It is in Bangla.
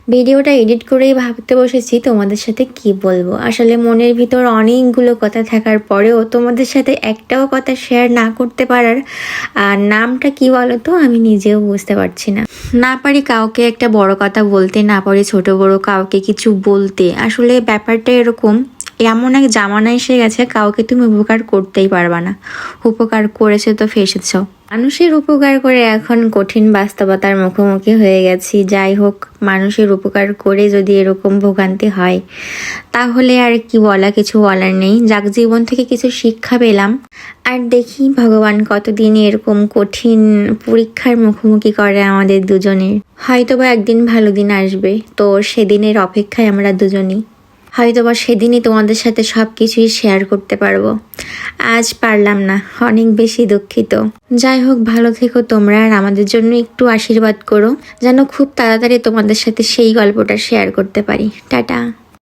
ভিডিওটা এডিট করেই ভাবতে বসেছি তোমাদের সাথে কি বলবো। আসলে মনের ভিতর অনেকগুলো কথা থাকার পরেও তোমাদের সাথে একটাও কথা শেয়ার না করতে পারার নামটা কি বলো তো, আমি নিজেও বুঝতে পারছি না। না পারি কাউকে একটা বড় কথা বলতে, না পারি ছোট বড় কাউকে কিছু বলতে। আসলে ব্যাপারটা এরকম, এমন এক জামানা এসে গেছে কাউকে তুমি উপকার করতেই পারবা না। উপকার করেছে তো ফেসেছ। মানুষের উপকার করে এখন কঠিন বাস্তবতার মুখোমুখি হয়ে গেছি। যাই হোক, মানুষের উপকার করে যদি এরকম ভোগান্তি হয় তাহলে আর কি বলা, কিছু বলার নেই। যাক, জীবন থেকে কিছু শিক্ষা পেলাম। আর দেখি ভগবান কতদিন এরকম কঠিন পরীক্ষার মুখোমুখি করে আমাদের দুজনের। হয়তোবা একদিন ভালো দিন আসবে, তো সেদিনের অপেক্ষায় আমরা দুজনই। হয়তোবা সেদিনই তোমাদের সাথে সব কিছুই শেয়ার করতে পারবো। আজ পারলাম না, অনেক বেশি দুঃখিত। যাই হোক, ভালো থেকো তোমরা, আর আমাদের জন্য একটু আশীর্বাদ করো যেন খুব তাড়াতাড়ি তোমাদের সাথে সেই গল্পটা শেয়ার করতে পারি। টাটা।